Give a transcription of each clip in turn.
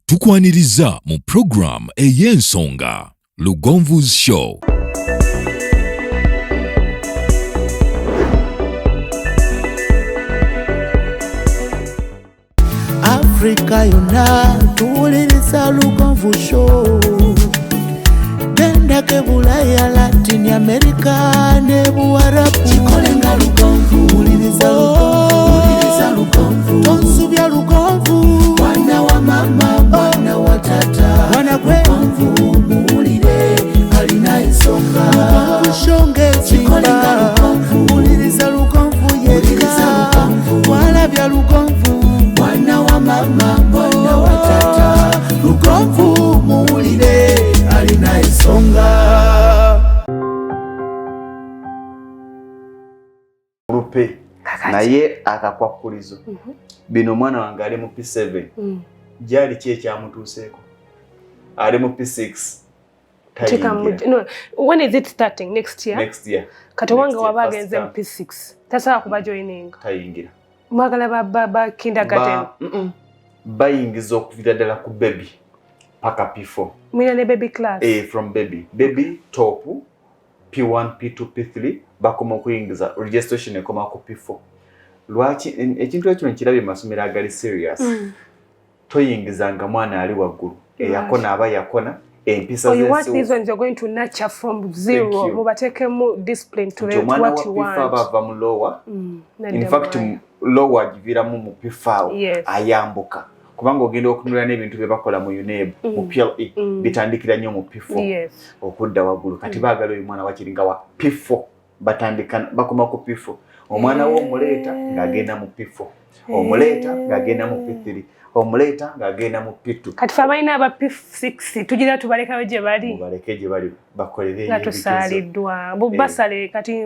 Tukwaniriza mu program ey'ensonga Lugonvu's Show. Africa yona tuwuliriza Lugonvu Show. Genda ke Bulaya, Latin America ne Buwarabu. Chikolenga Lugonvu, wuliriza Lugonvu. Tonsubya Lugonvu, mwana wa mama, mwana wa tata. Mwana gwe Lugonvu, muwulire alina ensonga. Lugonvu shonge chikolenga Lugonvu, wuliriza Lugonvu yeka. Walabya Lugonvu, mwana wa mama, mwana wa tata. Lugonvu muwulire alina ensonga. Rupe naye akakwakulizo bino mwana wange ali mu P7 jali kye kyamutuuseeko ali mu P6 no, when is it starting? Next year kati wange wabagenze mu P6 tasobola kuba joining tayingira mwagala ba kindergarten bayingiza okuvira ddala ku baby paka P4 mwina ne baby class from baby top P1 P2 P3 bakoma okuyingiza registration ekoma ku P4 lwaki ekintu ekyo nkirabye masomero agali serious toyingizanga mwana ali waggulu eyakona aba yakona empisa you want these ones you're going to nurture from zero mubateke mu discipline to what you want bava mu lower in fact lower givira mu P5 ayambuka kubanga ogenda okunula n'ebintu bye bakola mu UNEB mu PLE bitandikira nnyo mu P4 okudda waggulu kati baagala oyo mwana wakiringa wa P4 batandika bakoma ku P4 omwana wo omuleeta ng'agenda mu P4 omuleeta ng'agenda mu P3 omuleeta ng'agenda mu P2 kati famayina aba P6 tugira tubalekayo gye bali mubaleke gye bali bakolere nga tusaaliddwa bubasale kati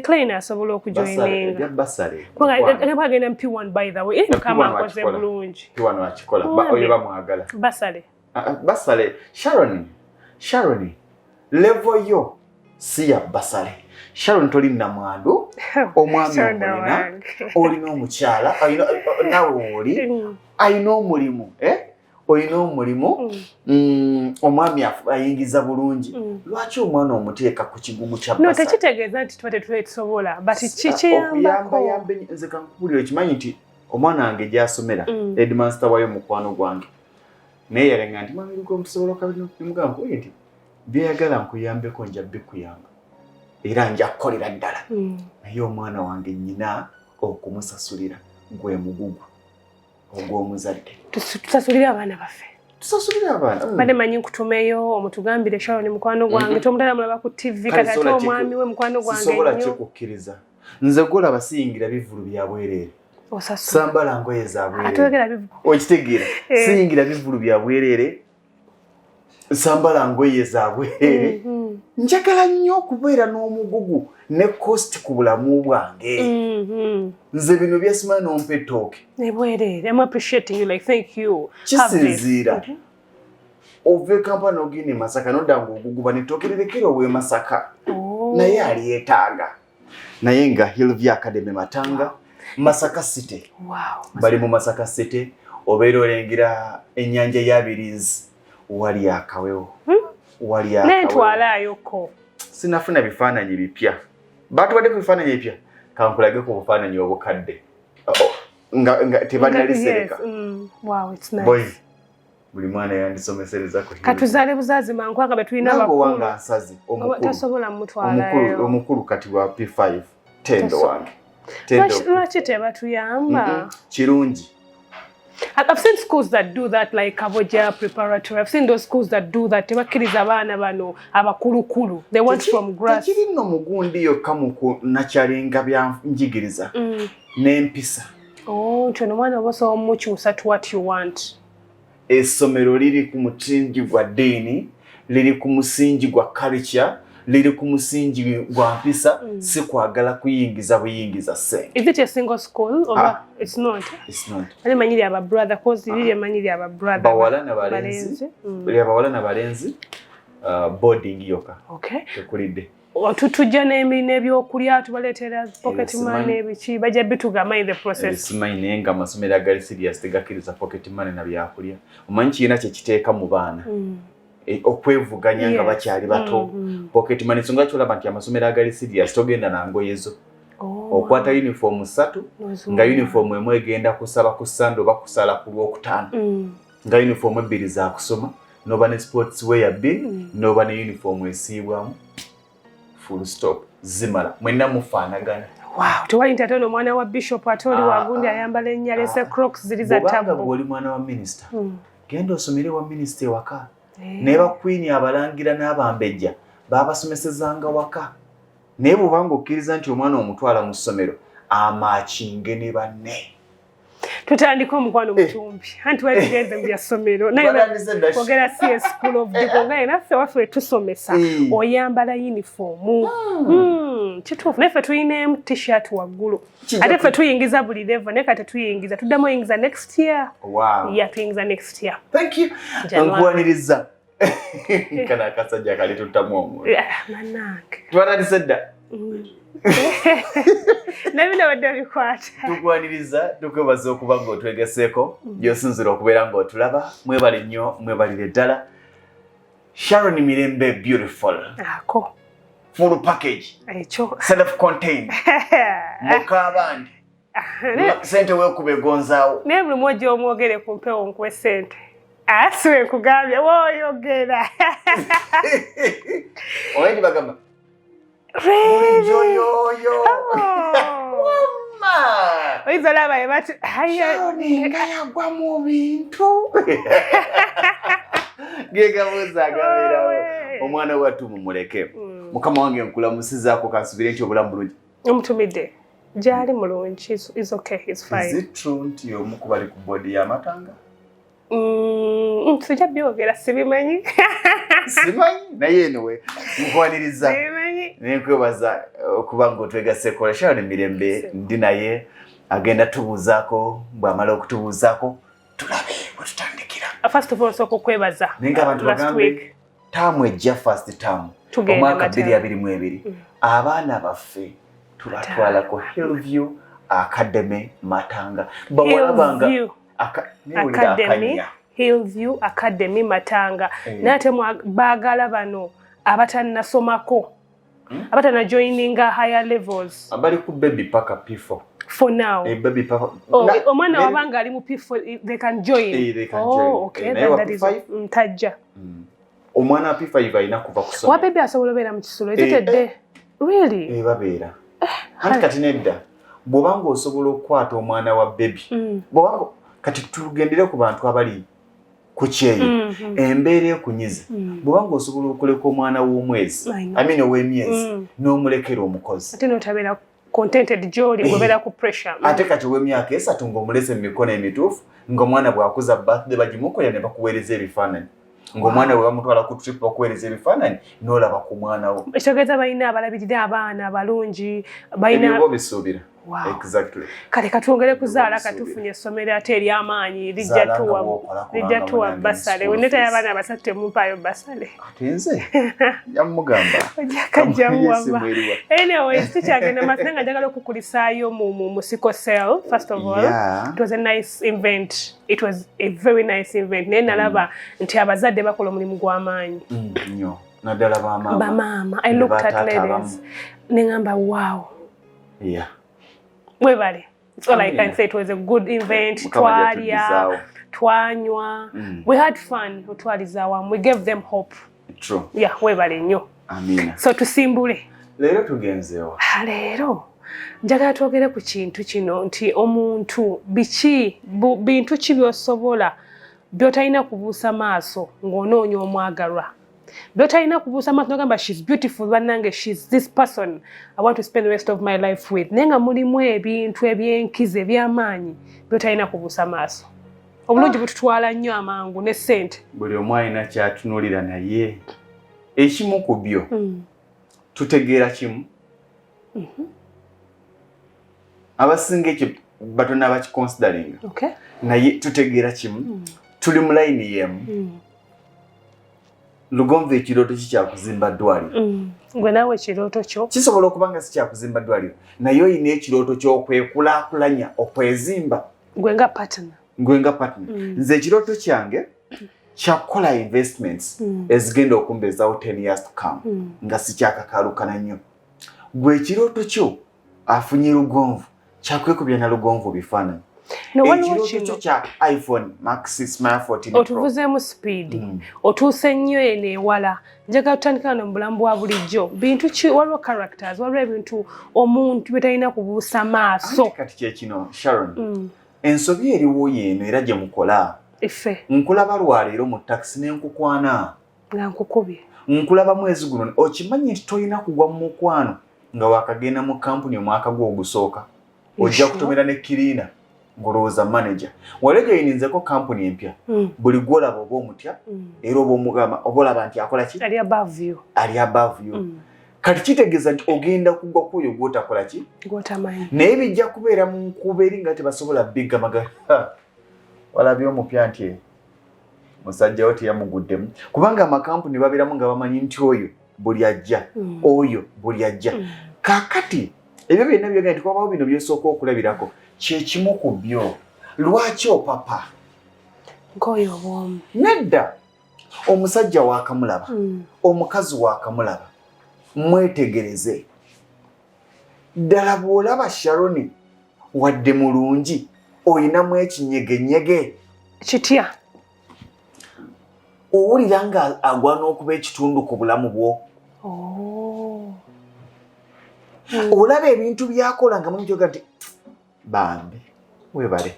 Klein asobola okujoininga basale kubanga bagenda mu P1 by the way kama akoze bulungi P1 wakikola oyo bamwagala basale Sharon level yo si ya basale Sharon toli na mwandu omwami olina omukyala nawe oli ayina omulimu oyina omulimu omwami ayingiza bulungi lwaki omwana omuteeka ku kigugu kya basale tekitegeeza nti tuba tetusobola but kikiyambako nze kankubulira ekimanyi nti omwana wange gyasomera headmaster wayo mukwano gwange naye yalenga nti mwami Lugonvu tusobola okabimugamba nti byeyagala nkuyambeko nja bikuyamba era nja kukolera ddala naye omwana wange nnyina okumusasulira gwe mugugu ogw'omuzadde tusasulire abaana baffe tusasulire abaana bade manyi nkutumeyo omutugambire Sharon mukwano gwange tomutala mulaba ku TV kati ate omwami we mukwano gwange sobola kyekukkiriza nze gola basiyingira bivulu bya bwereere sambala ngoye za bwereere okitegeera siyingira bivulu bya bwereere sambala ngoye za bwereere njagala nnyo okubeera n'omugugu ne cost ku bulamu bwange nze bino byasima n'ompa ettooke nebwereere I'm appreciating you like thank you kisinziira ove Kampala n'ogenda Masaka nodda ng'oguguba n'ettooke lirekera obwe Masaka naye alyetaaga naye nga Hillview Academy Matanga Masaka City bali mu Masaka City obeera olengera ennyanja y'Abirizi wali akawewo netwalayoko sinafuna bifaananyi bipya batwadde ku bifaananyi bipya kankulage ku bufaananyi obukadde nga tebannalisereka boy buli mwana yandisomesereza ku katuzaale buzaazi mankwanga betulina bakulu nsazi tasobola mutwalayo omukulu kati wa P5 tendo wange lwaki tebatuyamba kirungi I've seen schools that do that like Kavoja Preparatory. I've seen those schools that do that. Tebakiriza abaana bano abakulukulu. They want from grass. Tekiri no mugundi yokka mu nakyalinga bya njigiriza n'empisa. Kyono mwana obosa omukyusa to what you want. Essomero liri ku musingi gwa ddiini, liri ku musingi gwa culture, liri ku musingi gwa mpisa, si kwagala kuyingiza buyingiza ssente. Is it a single school or it's not? It's not. Ali manyiri aba brother cause liri manyiri aba brother. Bawala na balenzi. Bali abawala na balenzi boarding yoka. Okay. Tekulidde. Otutujja n'ebyokulya tubaleetera pocket money ebiki bajja bitugama in the process. Simanyi nga amasomero agali serious tegakkiriza pocket money na byakulya. Omanyi kiina kye kiteeka mu baana. Okwevuganya nga bakyali bato. Pocket money songa kyolaba nti amasomero agali serious togenda na ngoye zo. Okwata uniform 3 nga uniform emu egenda kusaba ku Sunday oba kusala ku Lwokutaano. Nga uniform 2 za kusoma noba ne sports wear 2 noba ne uniform esiibwamu. Full stop zimala mwenna mufaanagana. Wow, tewali nti ate ono mwana wa Bishop atoli wagundi ayambala ennyalese Crocs ziri za tabu. Bw'obanga bw'oli mwana wa minister genda osomere wa minister waka. Ne ba queen abalangira n'abambejja baabasomesezanga waka. Naye bw'obanga okkiriza nti omwana omutwala mu ssomero amaakinge ne banne. Tutandika omukwano mutumbi anti waligenze mu byasomero naye kwogera si school of the kongaye naffe waffe tusomesa oyambala uniform kituufu naffe tuyina t-shirt waggulu ate ffe tuyingiza buli level naye kati tuyingiza tuddamu oyingiza next year. Yeah, tuyingiza next year. Thank you. Nkuwaniriza kana akasajja kali tuttamu omwoyo manange twanandise dda nabino badde bikwata. Tukwaniriza tukwebaza okuba ng'otwegeseeko gy'osinzira okubeera ng'otulaba mwebale nnyo mwebalire ddala. Sharon Mirembe beautiful ako full package ekyo self contained mukabandi sente weekube gonzaawo naye buli mwojo omwogere ku mpewo nkuwe sente asiwe nkugambye wooyogera owendi bagamba Joyoyo. Wama. Oiza laba yabati haya ninga yagwa mu bintu. Gega muza gabirawo. Omwana watu mumuleke. Mukama wange nkulamusizaako kansubire nti obulamu bulungi. Omutumidde. Jali mulungi is okay, it's fine. Is it true nti omukubali ku body ya matanga? Sijja byogera sibimanyi. Simanyi naye anyway nkwaniriza. Nekwebaza okuba ng'otwegaseeko Sharon Mirembe ndi naye agenda tubuuzaako bw'amala okutubuuzaako tulabe bwe tutandikira. First of all soko kwebaza. Nenga abantu bagambe taamu ejja first term omwaka 2022 abaana baffe tubatwala ku Hillview Academy Matanga. Bawalabanga Academy Hillview Academy Matanga. Nate baagala bano abatannasomako abatana joining higher levels abali ku baby paka P4 for now. Baby paka omwana wabanga ali mu P4 they can join. They can join. Okay, that is mtajja omwana P5 ayina kuva kusoma wa baby asobola beera mu kisulo etetedde really babeera kati nedda bw'obanga osobola okukwata omwana wa baby bw'obanga kati tugendere ku bantu abali ku kyeyo embeera ekunyiza bw'obanga osobola okuleka omwana w'omwezi ow'emyezi n'omulekera omukozi ate n'otabeera contented gy'oli gobeera ku pressure ate kati ow'emyaka 3 ng'omulese mu mikono emituufu ng'omwana bw'akuza birthday bagimukolera ne bakuweereza ebifaananyi ng'omwana bwe bamutwala ku trip bakuweereza ebifaananyi n'olaba ku mwana wo ekitegeeza balina abalabirira abaana abalungi balina ebyo bisuubira. Exactly. Kale katwongere kuzaala katufunye essomero ate ery'amaanyi lijja tuwa basale weneta y'abaana abasatu temumpaayo basale ate nze yamugamba kajja muwamba. Anyways tukyagenda maaso nga njagala okukulisaayo mu sickle cell. First of all, it was a nice event. It was a very nice event. Naye nalaba nti abazadde bakola omulimu gw'amaanyi nnyo naddala bamaama. I looked at ladies ne ngamba wow. Yeah. Mwebale. It's all I can say. It was a good event. Twalya, twanywa. We had fun. We gave them hope. True. Yeah, mwebale nnyo. Amina. So tusimbule. Leero tugenzeewa. Leero njagala twogere ku kintu kino nti omuntu bintu ki by'osobola by'otalina kubuusa maaso ng'onoonya omwagalwa. By'otalina kubuusa maaso n'ogamba she's beautiful bannange, she's this person I want to spend the rest of my life with. Naye nga mulimu ebintu eby'enkizo eby'amaanyi by'otalina kubuusa maaso. Obulungi bututwala nnyo amangu ne ssente. Buli omu alina kyatunuulira naye ekimu ku byo tutegeera kimu abasinga ekyo batona bakiconsideringa naye tutegeera kimu tuli mu layini yemu Lugonvu ekirooto kikyakuzimba ddwaliro. Gwe naawe ekirooto kyo kisobola okuba nga sikyakuzimba ddwaliro naye olina ekirooto ky'okwekulaakulanya okwezimba. Gwe nga partner. Nze ekirooto kyange kyakukola investments ezigenda okumbeezaawo 10 years to come nga sikyakakalukana nnyo. Gwe ekirooto kyo afunye lugonvu kyakwekubya na lugonvu bifaananyi. Ekirooto kyo kya iPhone Max Smart 14 Pro. Otuvuzeemu speed. Otuuse nnyo eno ewala. Njagala tutandika no mu bulamu bwa bulijjo. Bintu ki waliwo characters, waliwo ebintu omuntu bye talina kubuusa maaso. Kati kyekino Sharon. Ensobi eriwo yeeno era gye mukola. Ife. Nkulaba lwaleero mu taxi n'enkukwana. Nga nkukubye. Nkulaba mwezi guno okimanyi nti tolina kugwa mu mukwano nga wakagenda mu kampuni omwaka gwo ogusooka. Ojja kutomera ne kirina ngolowooza manager. Walejo yininzeko kampuni empya. Buli gwolaba oba omutya era oba omugamba oba olaba nti akola ki? Ali above you. Kati kitegeeza nti ogenda kugwa kwoyo gw'otakola ki? Gw'otamanyi. Naye bijja kubeera mu nkuba eri nga tebasobola bigga magala. Walabye omupya nti musajja wo teyamuguddemu. Kubanga amakampuni babeeramu nga bamanyi nti oyo buli ajja. Oyo buli ajja. Kaakati ebyo byonna byogenda nti kwabawo bino byosooka okulabirako. Kyekimu ku byo. Lwaki opapa? Nk'oyo obwomu. Nedda. Omusajja waakamulaba. Omukazi waakamulaba. Mwetegereze. Ddala bw'olaba Sharoni wadde mulungi oyinamu ekinyegenyege. Kitya? Owulira nga agwana okuba ekitundu ku bulamu bwo. Olaba ebintu byakola nga mumutyoga nti bambi webale.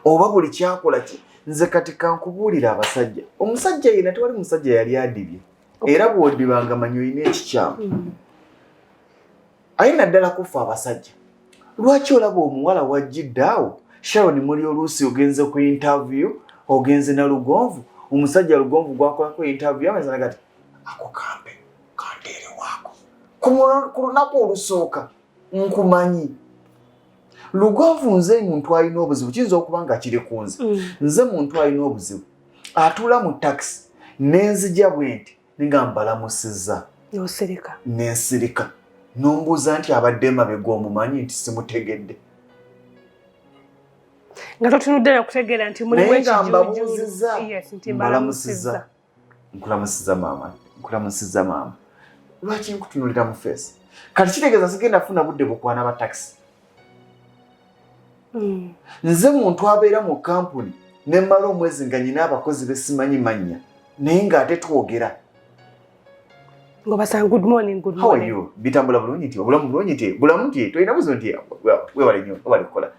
Oba buli kyakola ki nze kati kankubuulira abasajja. Omusajja yena tewali musajja yali adibye. Era bw'odibanga manyi olina ekikyamu. Aye naddala kufa abasajja. Lwaki olaba omuwala wajjidde awo Sharon muli oluusi ogenze ku interview ogenze na lugonvu omusajja lugonvu gwakolako interview amazana gati ako kampe kandeere waako ku lunaku olusooka nkumanyi. Lugonvu nze muntu alina obuzibu kiyinza okuba nga kiri ku nze. Nze muntu alina obuzibu atuula mu taxi nenzija bwenti ninga mbalamusizza nensirika nombuuza nti abadde emabega omumanyi nti simutegedde. Nga totunudde okutegeera nti mulimu ekijuujuu. Mbalamusizza. Nkulamusizza maama. Lwaki nkutunulira mu feesi? Kati kitegeeza sigenda funa budde bukwana ba taxi. Nze muntu abeera mu kampuni ne mmala omwezi nga nyina abakozi be simanyi mannya naye ng'ate twogera. Ngobasanga good morning. How are you? Bitambula bulungi nti obulamu bulungi nti bulamu nti tolina buzibu nti webale nnyo obali kukola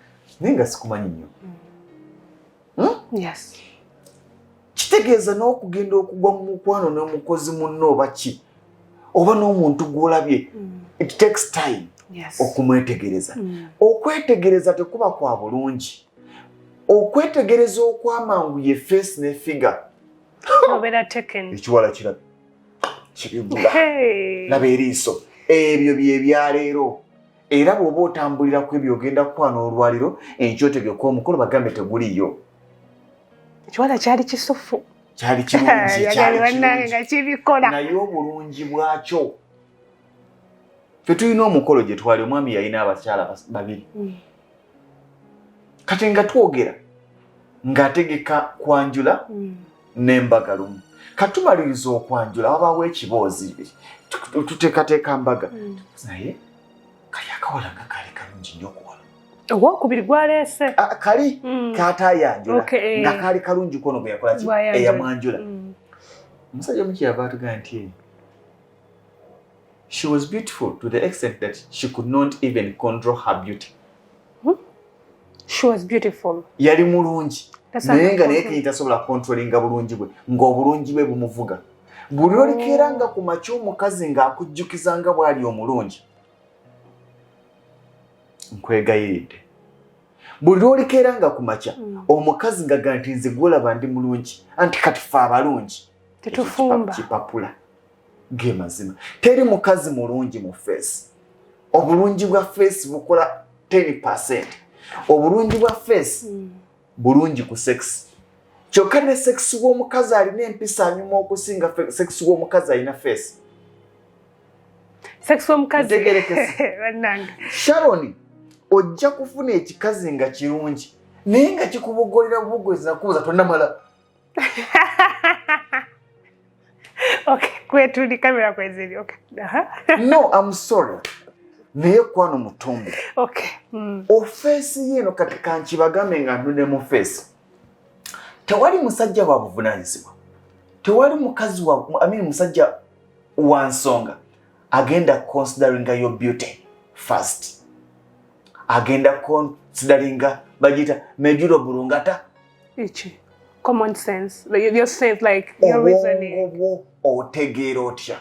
naye nga sikumanyi nnyo. Yes. Kitegeeza n'okugenda okugwa mu mukwano n'omukozi munno oba ki oba n'omuntu gw'olabye it takes time okumwetegereza. Okwetegereza tekuba kwa bulungi. Okwetegereza okwamangu ye face ne figure. Ekiwala kirabye kibibula laba eriiso ebyo bye byaleero era bw'oba otambulira ku ebyo ogenda kukwana olwaliro enkyotegeka omukolo bagambe teguliyo. Ekiwala kyali kisufu. Kyali kirungi nga kibikola. Naye obulungi bwakyo ffe tulina omukolo gye twali omwami yalina abakyala babiri. Kati nga twogera ng'ategeka kwanjula n'embaga lumu. Katumaliriza okwanjula wabaawo ekiboozi tuteekateeka mbaga. Naye kali akawala nga kaali kalungi nnyo okuwala. Owokubiri gwaleese. Kali kaataayanjula nga kaali kalungi kono bwe yakola ki eyamwanjula. Omusajja omu kyeyava atugamba nti she was beautiful to the extent that she could not even control her beauty. She was beautiful. Yali mulungi. Naye nga naye kiyita tasobola controllinga bulungi bwe ng'obulungi bwe bumuvuga. Buli olikeera nga ku makya omukazi ng'akujjukiza nga bw'ali omulungi. Nkwegayiridde. Buli olikeera nga ku makya omukazi nga ganti nze gw'olaba ndi mulungi anti kati ffe abalungi. Tetufumba. Kipapula. Ge mazima. Teri mukazi mulungi mu face. Obulungi bwa face bukola 10%. Obulungi bwa face bulungi ku sex kyokka ne sex w'omukazi alina empisa anyuma okusinga sex w'omukazi alina face. Sex w'omukazi Sharon ojja kufuna ekikazi nga kirungi naye nga kikubogolera bubugoliza kuza tonnamala. Okay, kwetuli kamera kwezili. Okay. No, I'm sorry. Naye kwano mutombe. Okay. Ofesi yeno kati kankibagambe nga ntudde mu face. Tewali musajja wa buvunaanyizibwa. Tewali mukazi wa musajja wa nsonga agenda considering your beauty first. Agenda considering bajita mejuro burungata. Ichi. Common sense. Like your sense, like your reasoning. Otegeera otya.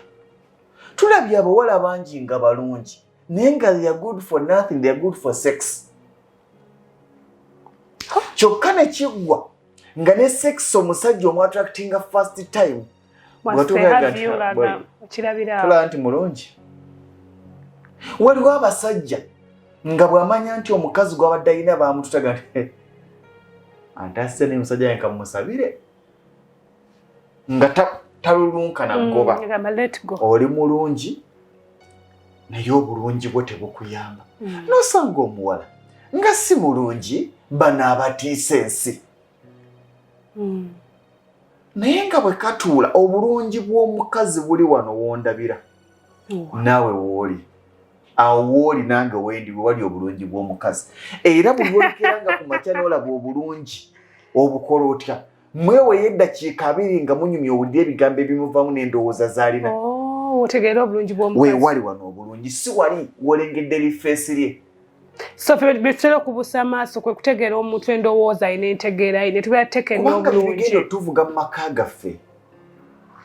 Tulabye abawala bangi nga balungi. Naye nga they are good for nothing, they are good for sex. Kyokka ne kiggwa nga ne sex omusajja omwattractinga first time. Tulaba nti mulungi. Waliwo abasajja nga bw'amanya nti omukazi gw'abadde alina baamututaga nti antase ne musajja yenka musabire nga talulunkana goba. Oli mulungi naye obulungi bwo tebukuyamba. Nosanga omuwala nga si mulungi bano abatiisa ensi. Naye nga bwe katuula obulungi bw'omukazi buli wano wondabira. Naawe wooli. Awo wooli nange wendi bwe wali obulungi bw'omukazi. Era buli olekera ku makya n'olaba obulungi obukola otya. Mwewe eddakiika 2 nga munyumya obudde ebigambo ebimuvaamu n'endowooza z'alina. Otegeera obulungi bw'omukazi. Weewali wano obulungi si wali wolengedde lifeesi lye. So bitera okubuusa amaaso kwe kutegeera omuntu endowooza ayina entegeera ayina tubeera tuteekenya obulungi. Kubanga tugenda tuvuga mu maka gaffe.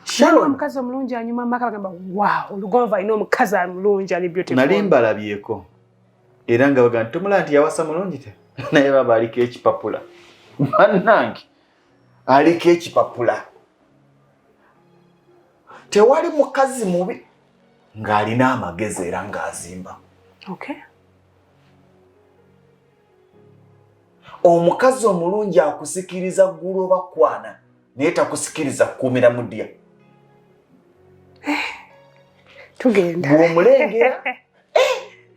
Sharon omukazi omulungi anyuma amaka bagamba wow Lugonva alina omukazi omulungi ali beautiful. Nali mbalabyeko era nga bagamba tumula nti yawasa mulungi te naye baba aliko ekipapula. Bannange aliko ekipapula. Tewali mukazi mubi ng'alina amagezi era ng'azimba. Okay. Omukazi omulungi akusikiriza ggulu oba kwana naye takusikiriza kukumira mudya. Tugenda. Bw'omulengera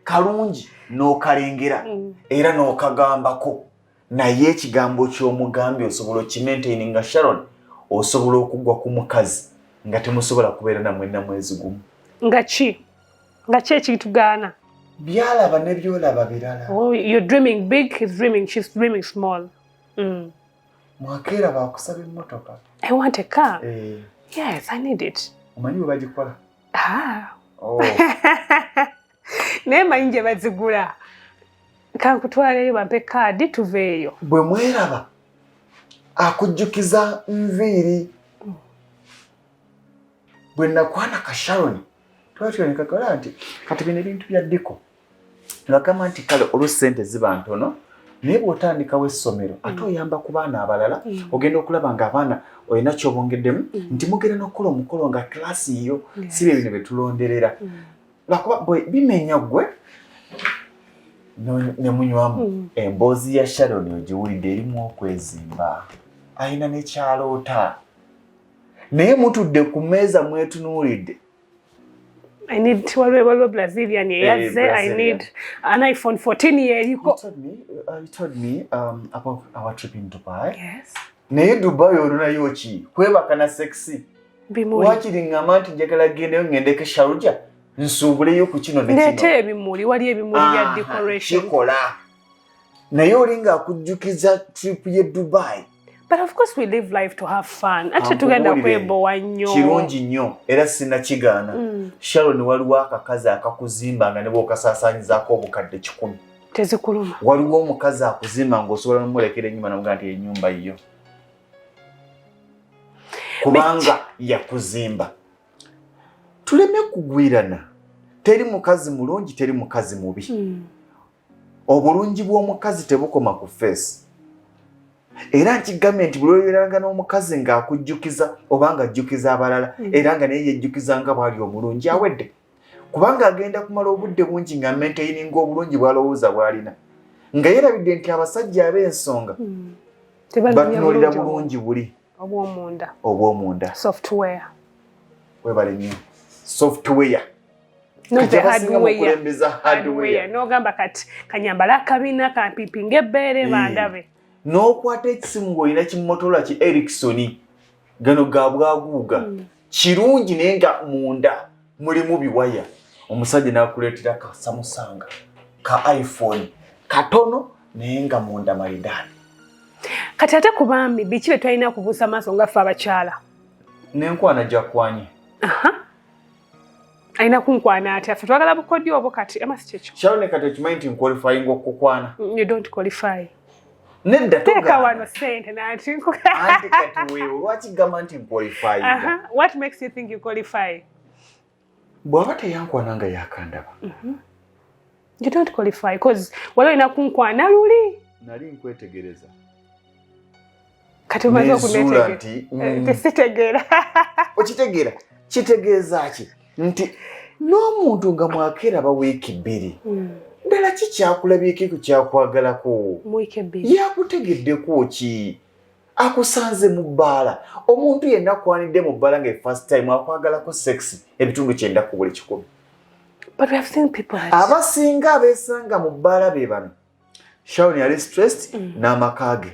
kalungi n'okalengera era n'okagambako naye ekigambo ky'omugambi osobola okimaintaininga Sharon osobola okugwa ku mukazi nga temusobola kubeera na mwenna mwezi gumu. Nga ki ekitugaana? Byalaba ne byolaba birala. Oh, you're dreaming big, he's dreaming, she's dreaming small. Mwakeera bakusaba emmotoka. I want a car. Yes, I need it. Omanyi bwe bagikola? Oh. Naye manyi gye bazigula. Kankutwaleyo bampe kaadi tuveeyo. Bwe mweraba akujjukiza nviiri. Bwe nakwana ka Sharon twatulekakola nti kati bino ebintu bya ddiko ngagamba nti kale olusente ziba ntono naye bw'otandikawo essomero ate oyamba ku baana abalala ogenda okulaba ng'abaana olina kyobongeddemu nti mugenda n'okukola omukolo nga kilasi yo si bye bino bye tulonderera lwakuba bwe bimenya ggwe ne munywamu emboozi ya Sharon ogiwulidde erimu okwezimba ayina n'ekyaloota naye mutudde ku mmeeza mwetunuulidde. I need waliwo Brazilian yazze. I need an iPhone 14 yeriko. You told me about our trip in Dubai. Yes. Naye Dubai olunayo ki? Kwebaka na sexy. Bimuli. Wakiri ngamba nti njagala gendeyo ngendeke Sharjah. Nsuubuleyo ku kino ne kino. Ndete ebimuli, wali ebimuli bya decoration. Kikola. Naye olinga akujjukiza trip ye Dubai. But of course we live life to have fun. Ate tugenda kwebowa nnyo. Kirungi nnyo era sinnakigaana. Sharon waliwo akakazi akakuzimba nga ne bw'okasaasaanyizaako obukadde 10. Tezikuluma. Waliwo omukazi akuzimba ng'osobola n'omulekera ennyuma n'omugaa nti ennyumba yo. Kubanga yakuzimba. Tuleme kugwirana. Teri mukazi mulungi, teri mukazi mubi. Obulungi bw'omukazi tebukoma ku face. Era nkigambe nti buli olweranga n'omukazi ng'akujjukiza oba ng'ajjukiza abalala era nga naye yejjukiza nga bw'ali omulungi awedde. Kubanga agenda kumala obudde bungi nga maintaininga obulungi bw'alowooza bw'alina. Nga yeerabidde nti abasajja ab'ensonga batunulira bulungi buli obwomunda software webale nnyo software hardware n'ogamba kati kanyambala akabina kampipinga ebbeere bandabe n'okwata ekisimu ng'olina kimmotola ki Ericsson gano ga bwaguuga kirungi naye nga munda mulimu biwaya omusajja n'akuleetera ka Samsung ka iPhone katono naye nga munda malidaani kati ate ku baami biki bye twalina kubuusa maaso nga ffe abakyala n'enkwana gyakwanye alina kunkwana ati affe twagala bukodyo obwo kati amasi kyekyo kyalo kati okimanyi nti nkwalifying okukwana you don't qualify nedda teeka wano sente nanti anti kati wewe lwaki gamba nti nkwalifying what makes you think you qualify bw'aba teyankwana nga yakandaba you don't qualify because waliwo olina kunkwana luli nali nkwetegereza kati omaze okunetegereza tesitegeera okitegeera kitegeeza ki nti n'omuntu nga mwakeeraba wiiki bbiri ddala ki kyakulabyeeko ku kyakwagalako yakutegeddeko ki akusanze mu bbaala omuntu yenna akwanidde mu bbaala nga first time akwagalako sex ebitundu 9 ku buli 100 abasinga abeesanga mu bbaala be bano Sharon yali stressed n'amakaage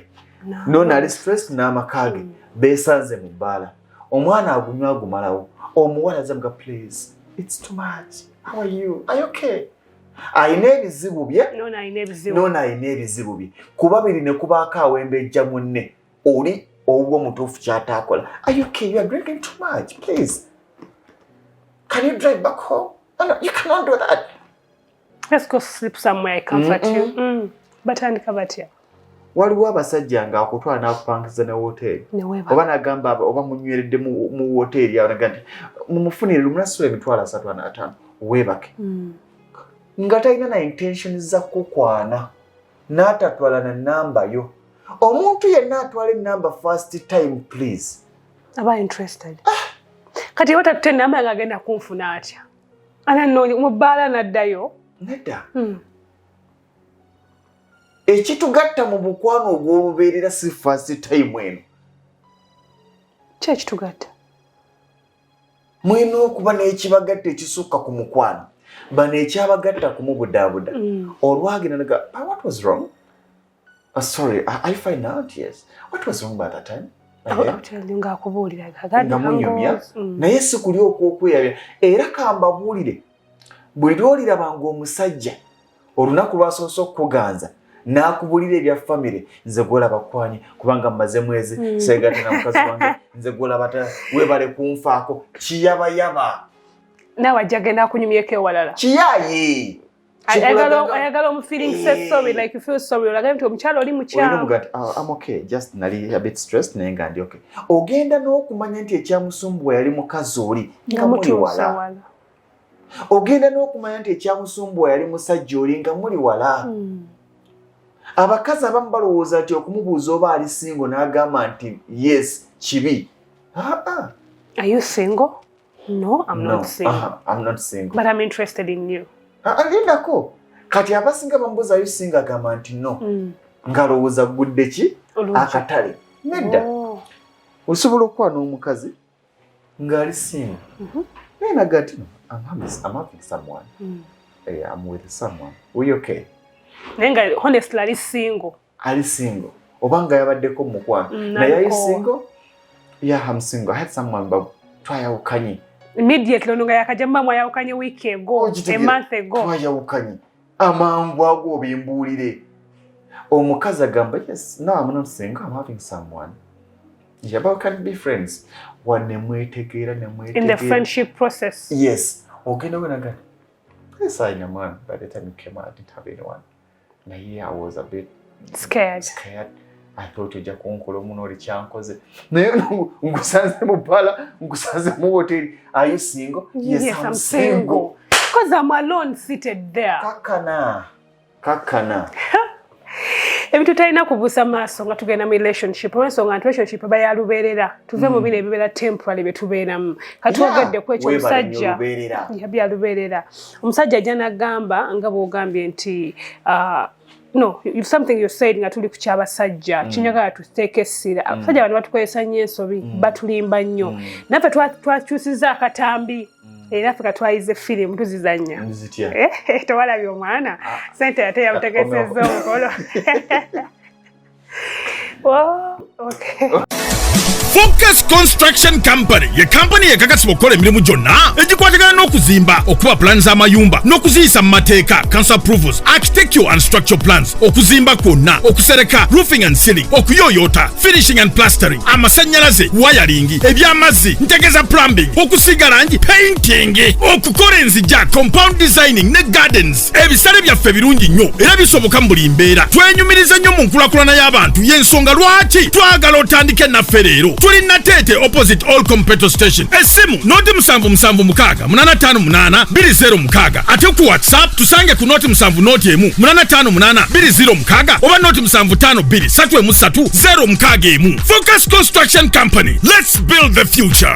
nona ali stressed n'amakaage beesanze mu bbaala omwana agunywa agumalawo omuwala azamuga please it's too much how are you okay ayina ebizibu bye nona ayina ebizibu bye kuba biri ne kubaako awembejja munne oli obwo mutuufu kyataakola are you okay you are drinking too much please can you drive back home no, you cannot do that let's go sleep somewhere I comfort you batandika batya waliwo abasajja nga akutwala n'akupangiza ne woteeri oba nagamba oba munyweredde mu woteeri abaga nti mumufunire lumunasula emitwalo 35 weebake nga talina na intention za kukwana n'atatwala na namba yo omuntu yenna atwala enamba first time please aba interested kati watatute enamba nga agenda kunfuna atya ananoonya mu bbaala naddayo nedda ekitugatta mu mukwano ogw'olubeerera si first time eno ki ekitugatta mulina okuba n'ekibagatta ekisukka ku mukwano bano ekyabagatta kumubudaabuda olwagenda naga what was wrong sorry I find out yes what was wrong by that time nga munyumya naye si kuli okwokweyabya era kambabuulire bwe lwolirabanga omusajja olunaku lwasoose okukuganza n'akubulira ebya famire nze gwolaba kwanye kubanga mmaze mwezi seegate na mukazi wange nze gwolaba webale kunfaako kiyabayaba naawe ajja agenda akunyumyeko ewalala kiyaye ayagala omufeeling say sorry like you feel sorry olaga nti omukyalo oli mukyamu I'm okay just nali a bit stressed naye nga ndi okay ogenda n'okumanya nti ekyamusumbuwa yali mukazi oli nga muli wala ogenda n'okumanya nti ekyamusumbuwa yali musajja oli nga muli wala abakazi abamu balowooza nti okumubuuza oba ali single n'agamba nti yes kibi are you single no I'm not single I'm not single but I'm interested in you alindako kati abasinga bamubuuza you single agamba nti no ngalowooza gudde ki akatale nedda osobola okuba n'omukazi ng'ali single naye naga nti I'm having someone I'm with someone we okay naye nga honestly ali single obanga yabaddeko mukwano naye ali single yeah I'm single I had someone but twayawukanye immediately ono nga yakajja mbamu ayawukanye week ago a month ago twayawukanye amangu ago obimbuulire omukazi agamba yes no I'm not single I'm having someone yeah but can be friends wanemwetegeera in the friendship process yes ogenda wenaga yes I know man by the time you came out I didn't have anyone naye I was a bit scared I thought ojja kunkola omuno oli kyankoze naye ngusanze mu bbala ngusanze mu hoteeri are you single yes I'm single because I'm alone seated there kakana ebintu talina kubuusa maaso nga tugenda mu relationship olw'ensonga nti relationship aba yalubeerera tuve mu bino ebibeera temporary bye tubeeramu katwogedde ku ekyo omusajja yalubeerera omusajja ajja n'agamba nga bw'ogambye nti no, something you said nga tuli ku kyabasajja kinyagala tuteeke essira abasajja bano batukozesa nnyo ensobi batulimba nnyo naffe twakyusiza akatambi era ffe katwayize firimu tuzizannya tewalabye omwana sente yate yamutegesezza omukolo okay. Focus Construction Company ye company ekakasibwa okukola emirimu gyonna egikwatagana n'okuzimba okuba plans amayumba n'okuziyisa mu mateeka council approvals architectural and structural plans okuzimba kwonna okusereka roofing and ceiling okuyoyota finishing and plastering amasannyalaze wiring ebyamazzi ntegeza plumbing okusiiga langi painting okukola enzijja compound designing ne gardens ebisale byaffe birungi nnyo era bisoboka mu buli mbeera twenyumiriza nnyo mu nkulakulana y'abantu y'ensonga lwaki twagala otandike naffe leero tuli Natete opposite Allcom petrol station esimu noti 7758206 ate ku WhatsApp tusange ku noti 7858206 oba noti 75231 Focus Construction Company, let's build the future.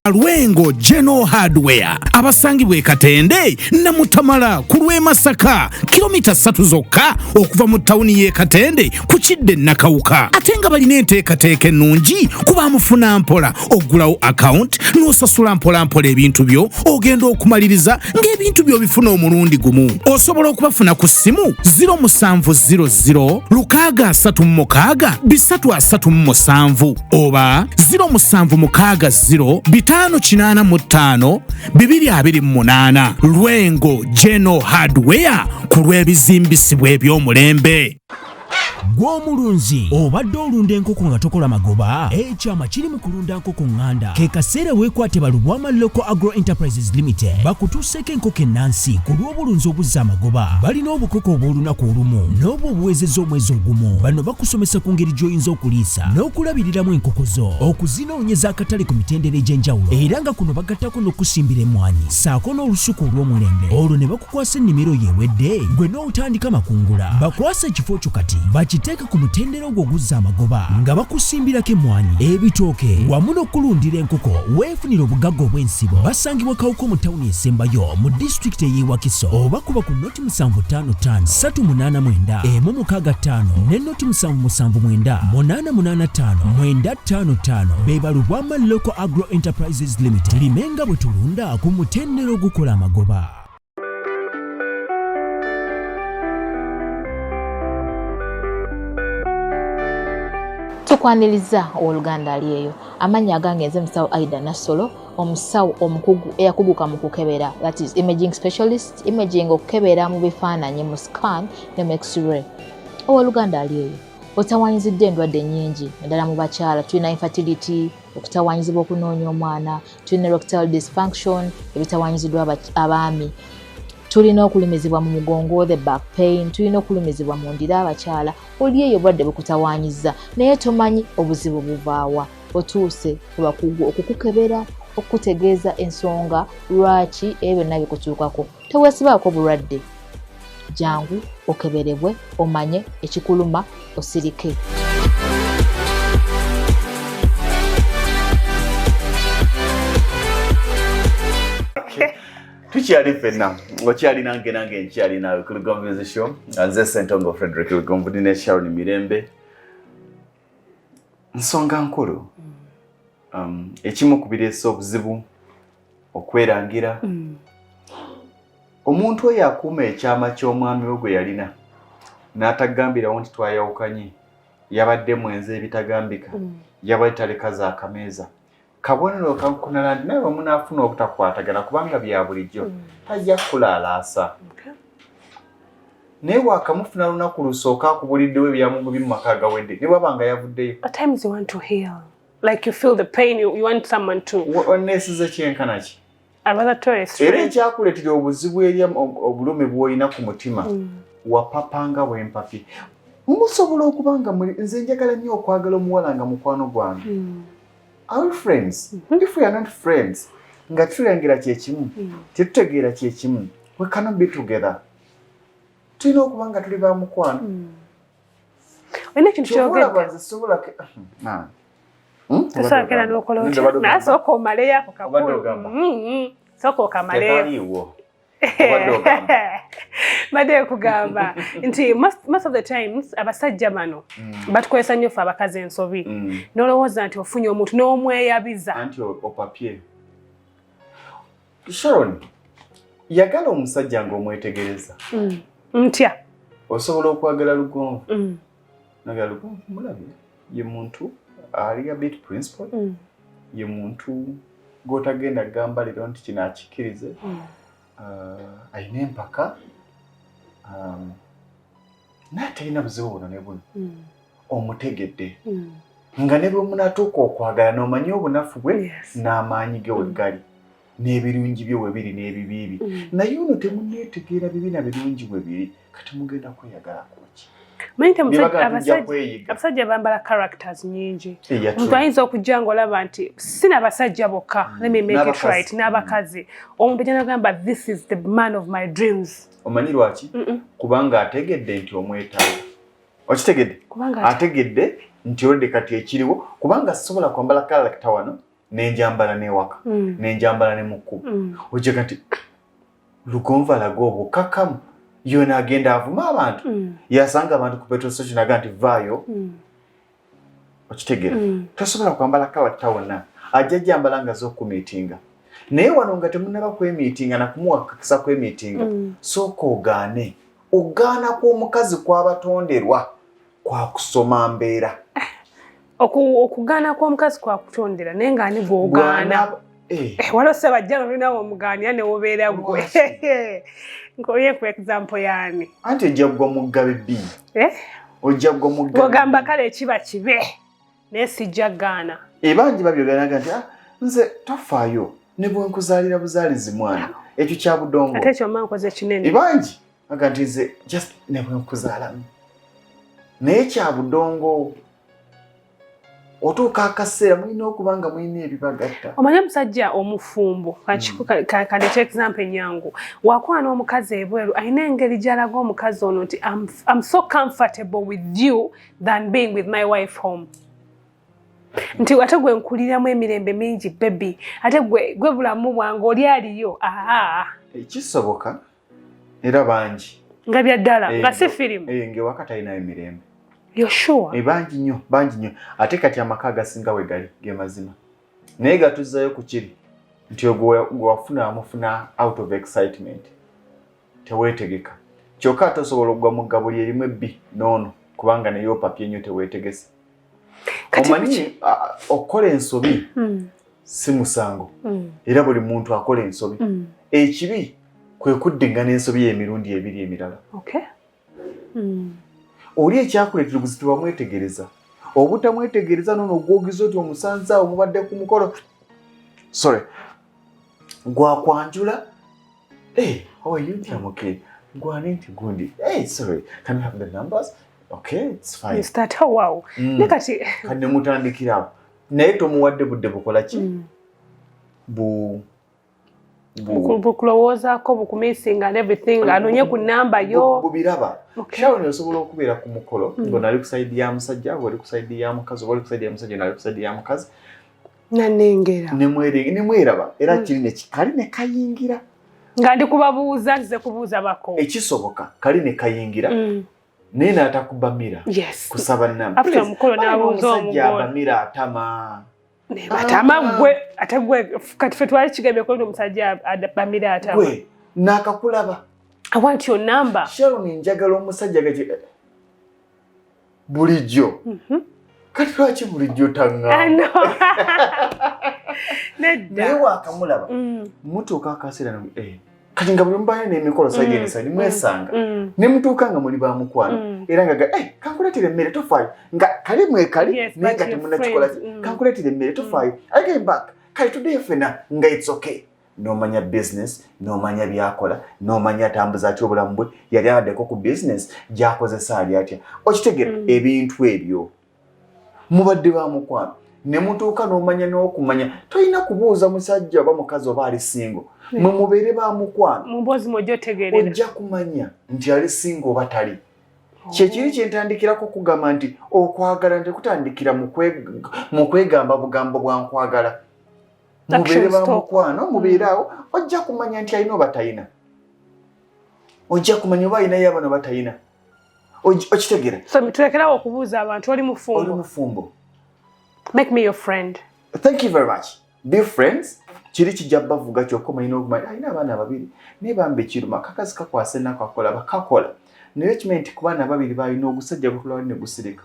Lwengo General Hardware abasangibwe Katende na Mutamala ku Masaka kilomita 3 zokka okuva mu tawuni ye Katende ku Kidde Nakawuka atenga balina enteekateeka ennungi kuba mufuna mpola ogulawo account n'osasula mpola ebintu byo ogenda okumaliriza ng'ebintu byo bifuna omulundi gumu osobola okubafuna ku ssimu 0700 636 oba 0760 585 228 Lwengo General Hardware ku lw'ebizimbisibwa eby'omulembe. Gw'omulunzi obadde olunda enkoko nga tokola magoba ekyama kiri mu kulunda nkoko nganda ke kaseera weekwate Balubwama Local Agro Enterprises Limited bakutuuseko enkoko ennansi ku lw'obulunzi obuzza amagoba balina obukoko obw'olunaku olumu n'obwo obuwezezza omwezi ogumu bano bakusomesa ku ngeri gy'oyinza okuliisa n'okulabiriramu enkoko zo okuzinoonyeza akatale ku mitendera egy'enjawulo era nga kuno bagattako n'okusimbira emmwanyi ssaako n'olusuku olw'omulembe olwo ne bakukwasa ennimiro yeewedde gwe n'otandika makungula bakwasa ekifo kyo kati bakiteeka ku mutendera ogwo oguzza amagoba nga bakusimbirako emmwanyi ebitooke wamu n'okulundira enkoko weefunira obugagga obw'ensibo basangibwa Kawuko mu tawuni esembayo mu disitulikiti ey'e Wakiso oba kuba ku noti 755 389 165 ne noti 779 885 955 be Balubwama Local Agro Enterprises Limited limenga bwe tulunda ku mutendera ogukola amagoba. Tukwaniriza oluganda aliyeyo amanya agangenze musawo Aida Nasolo omusawo omukugu eyakuguka mu kukebera that is imaging specialist imaging okukebera mu bifaananyi mu scan ne mu x-ray oluganda aliyeyo otawanyizidde endwadde nnyingi naddala mu bakyala tulina infertility okutawanyizibwa okunoonya omwana tulina erectile dysfunction ebitawanyiziddwa abaami tulina okulumizibwa mu mugongo the back pain tulina okulumizibwa mu ndira abakyala oli eyo obwadde bukutawanyiza naye tomanyi obuzibu buvaawa otuuse ku bakugu okukukebera okutegeeza ensonga lwaki ebyo byonna bikutuukako teweesibaako bulwadde jangu okeberebwe omanye ekikuluma osirike. Tukyali fenna okyali nange nkyali nawe ku Lugonvuzi Show nze Sentongo Frederick Lugonvuzi ne Sharon Mirembe nsonga nkulu ekimu ku bireesa obuzibu okwerangira omuntu oyo akuuma ekyama ky'omwami we gwe yalina n'atagambirawo nti twayawukanye yabadde mwenze ebitagambika yabadde taleka za kameeza kabonero kakunalandi naye bamunaafuna obutakwatagana kubanga bya bulijjo tajja kulaalaasa naye wakamufuna lunaku lusooka akubuliddewo ebyamugubi mu maka agawedde ne bwabanga yavuddeyo. At times you want to heal, like you feel the pain, you want someone to oneesiza kyenkana ki era ekyakuleetera obuzibu eri obulumi bw'olina ku mutima wapapanga bwempapi musobola okubanga nze njagala nnyo okwagala omuwala nga mukwano gwange. Our friends, if we are not friends, nga tulengira kyekimu, tetutegeera kyekimu, we cannot be together. Tulina okubanga tuli ba mukwano. Olina ekintu kyogedde. Tosakera n'okola otya. Nasooka omaleyo ako kakulu. Sooka okamaleyo. Made kugamba nti most of the times abasajja bano batukozesa nnyo ffe abakazi ensobi n'olowooza nti ofunye omuntu n'omweyabiza anti opapye. Sharon, yagala omusajja ng'omwetegereza ntya osobola okwagala lugonvu nagala lugonvu mulabye ye muntu ali a bit principle ye muntu gotagenda gamba lero nti kino akikirize ayina empaka n'atalina buzibu buno ne buno omutegedde nga ne bwe munatuuka okwagala n'omanyi obunafu bwe n'amaanyi ge wegali n'ebirungi bye we biri n'ebibi bye naye ono temunneetegeera bibi na birungi we biri kati mugenda kweyagala kuki. Abasajja bambala characters nyingi. Omuntu ayinza okujja ng'olaba nti sina basajja bokka, let me make it right, n'abakazi. Omuntu ajja n'agamba this is the man of my dreams. Omanyi lwaki? Kubanga ategedde nti omwetaaga. Okitegedde? Ategedde nti olidde kati ekiriwo kubanga sisobola kwambala character wano n'enjambala n'ewaka n'enjambala ne mu kkubo. Ojja kati lugonvu alaga obukakamu yona agenda avuma abantu yasanga abantu ku petrol station aga nti vaayo okitegera tosobola kwambala character wonna ajja jambala nga z'okumiitinga naye wano nga temunnaba kwemiitinga na kumuwakakisa kwemiitinga sooka ogaana kw'omukazi kw'abatonderwa kwa kusoma mbeera okugaana kw'omukazi kwa kutondera naye ng'ani gw'ogaana waliwo ssebajja nolinawo omugaania ne wobeera gwe nkoye ku example yani anti ojja gwa muggabe bbi ojja gwa muggabe ogamba kale ekiba kibe naye sijja gaana ebangi babyoganaga nti nze tofaayo ne bwe nkuzaalira buzaalizi mwana ekyo kya budongo ate ekyo mma nkoze kinene ebangi aga nti nze just ne bwe nkuzaalamu naye kya budongo otuuka akaseera mulina okuba nga mulina ebibagatta. Omanyi omusajja omufumbo kandeeta example enyangu wakwana omukazi ebweru alina engeri gy'alaga omukazi ono nti I'm so comfortable with you than being with my wife home. Nti ate gwe nkuliramu emirembe mingi baby ate gwe bulamu bwange oli aliyo ekisoboka era bangi nga bya ddala nga si firimu ngewaka talinayo emirembe. You're sure? Bangi nnyo ate kati amaka agasinga we gali ge mazima naye gatuzzayo ku kiri nti gwewafuna amufuna out of excitement teweetegeka kyokka tosobola okugwa mu ggabo lyerimu ebbi noono kubanga naye opapye nnyo teweetegese. Omanyi okukola ensobi si musango era buli muntu akola ensobi ekibi kwe kuddingana ensobi y'emirundi ebiri emirala. Oli ekyakuleetera obuzito bamwetegereza obutamwetegereza noono ogwogiza oti omusanze awo mubadde ku mukolo gwakwanjula how are you okay gwane nti gundi sorry can we have the numbers it's fine start wow nekati kadde mutandikirawo naye tomuwadde budde bukola ki bukulowoozaako bukumissing and everything anonye ku namba yo bubiraba Sharon osobola okubeera ku mukolo ng'ona ali ku sayidi ya musajja oli ku sayidi ya mukazi oba oli ku sayidi ya musajja n'ali ku sayidi ya mukazi nanengera nemweraba era kali ne kayingira nga ndi kubabuuza nze kubuuza bako ekisoboka kali ne kayingira naye n'atakubamira kusaba namba after mukolo n'abuuza omusajja abamira atama atama gwe ate gwe kati ffe twali kigambe ko omusajja abamira atama gwe n'akakulaba I want your number. Sharon njagala omusajja gaje bulijjo. Kati lwaki bulijjo tanga? Naye wakamulaba. Mutuuka akaseera no kati nga buli mbaye n'emikolo sayidi ne sayidi mwesanga. Ne mutuuka nga muli bamukwano. Era nga kankuleetera emmere tofaayo. Nga kali mwekali naye nga temunnakikola. Kankuleetera emmere tofaayo. I came back. Kali tudde ffena nga it's okay. Nomanya business, nomanya byakola, nomanya tambuza atyo obulamu bwe yali abaddeko ku business gy'akozesa ali atya. Okitegera ebintu ebyo mubadde bamukwano ne mutuuka n'omanya n'okumanya tolina kubuuza musajja oba mukazi oba ali singo mwe mubeere bamukwano muboozi mwojja otegeerera ojja kumanya nti ali singo oba tali. Kyekiri kyentandikirako kugamba nti okwagala tekutandikira mu kwegamba bugambo bwa nkwagala. Mubeere bamukwano mubeeraawo ojja kumanya nti alina oba talina. ojja kumanya oba ayinayo abano batayina okitegeera. So tulekerawo okubuuza abantu oli mufumbo. Make me your friend. Thank you very much. Be friends. Kiri kijja bavuga kyokoma ino okumanya ayina abaana babiri ne bambe kiruma kakazi kakwase nakakola bakakola naye kimenti ku baana babiri balina ogusajja gukulawo ne gusirika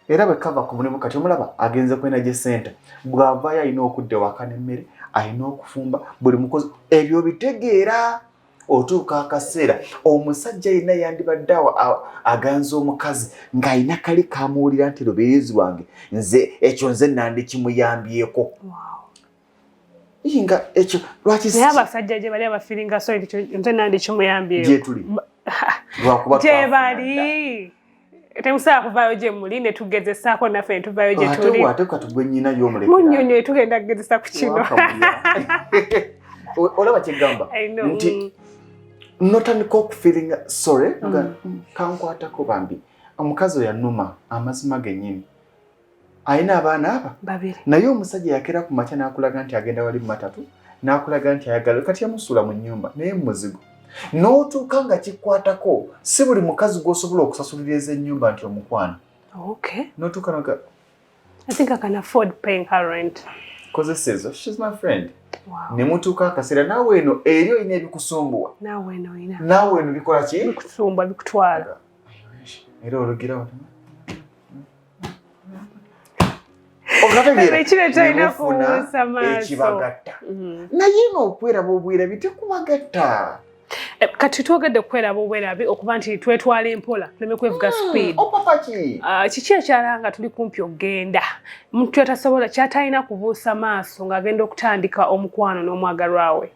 era bakava ku mulimu kati omulaba agenze kwena je center bwavayo ayina okudde waka n'emmere ayina okufumba buli mukozi ebyo bitegeera otuuka akaseera omusajja yina yandibadde aganza omukazi ng'ayina kali kamuwulira nti lubeezi lwange nze ekyo nze nandi kimuyambyeko. Inga echo lwaki naye abasajja gye bali abafiringa so ekyo nze nandi kimuyambye gye tuli lwakuba gye bali temusaa kuvaayo gye muli ne tugezesaako naffe ne tuvaayo gye tuli ate katugwe nnyina y'omulekera munnyonnyoye tugenda kugezesa ku kino olaba kyegamba nti notandika okufiringa sorry kankwatako bambi omukazi oyo yanuma amazima gennyini ayina abaana aba babiri naye omusajja yakera ku makya n'akulaga nti agenda wali mu matatu n'akulaga nti ayagala kati yamusuula mu nnyumba naye muzigo n'otuuka nga kikwatako si buli mukazi gw'osobola okusasuliriza ennyumba nti omukwana. Okay. N'otuuka noga I think I can afford paying her rent. Kozesa ezo she's my friend. Wow. Ne mutuuka akaseera naawe eno eri olina ebikusumbuwa naawe eno bikola ki bikusumba bikutwala era olugirawo ekibagatta naye n'okweraba obwerabi tekubagatta. Kati twogedde kukweraba obwerabi okuba nti twetwala empola tuleme kwevuga speed. Kiki ekyalanga tuli kumpi okgenda muntu atasobola kyatalina kubuusa maaso ng'agenda okutandika omukwano n'omwagalwa we?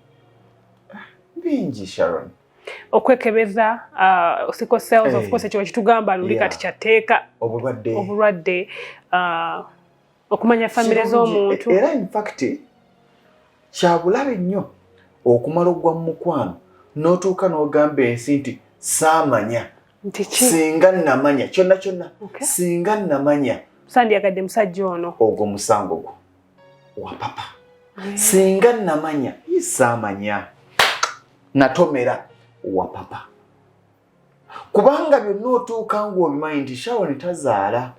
Bingi Sharon. Okwekebeza sickle cells of course ekyo kitugamba luli kati kyateeka obulwadde okumanya famire z'omuntu era in fact kyabulabe nnyo okumala ogwa mu mukwano n'otuuka n'ogamba ensi nti saamanya singa namanya kyonna singa namanya sandyagadde musajja ono ogwo musango gwo wa papa singa namanya saamanya natomera wa papa kubanga byonna otuuka ng'obimanyi nti Sharon tazaala.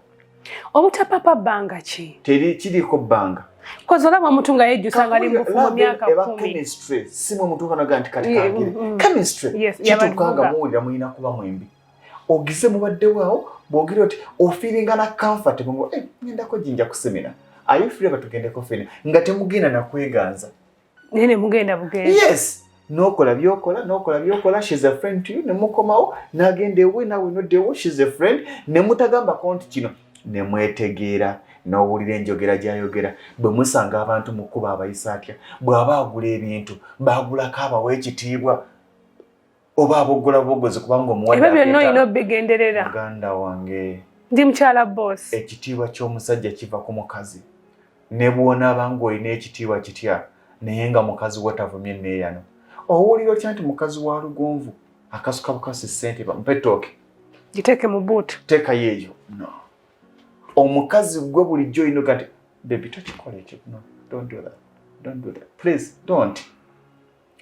Obutapapa bbanga ki? Kiriiko bbanga. Kozi olaba omuntu nga yejjusa nga ali mu bufumo myaka 10. Chemistry si mwe omuntu kanaga nti kati kagire. Chemistry kituuka nga muwulira mulina kuba mwembi. Ogize mubaddewo bwogire oti ofiiringa na comfortable ngo ngendako jinja kusemina. Are you free batugendeko fena nga temugenda na kweganza. Nene mugenda bugenda. Yes. Nokola byokola she's a friend to you ne mukomawo nagende ewe nawe noddewo she's a friend ne mutagamba konti kino ne mwetegeera n'owulira enjogera gy'ayogera bwe musanga abantu mu kkuba abayisa atya bw'aba agula ebintu baagulako abawa ekitiibwa oba abogola bogozi kubanga omuwadde ebyo byonna olina obigenderera muganda wange ndi mukyala boss ekitiibwa ky'omusajja kiva ku mukazi ne bw'onaaba ng'olina ekitiibwa kitya naye nga mukazi we tavumye neeyano owulira otya nti mukazi wa lugonvu akasuka bukasi ssente bampetooke giteeke mu buutu teeka yeeyo no omukazi gwe bulijjo olina kati baby tokikola ekyo no don't do that please don't.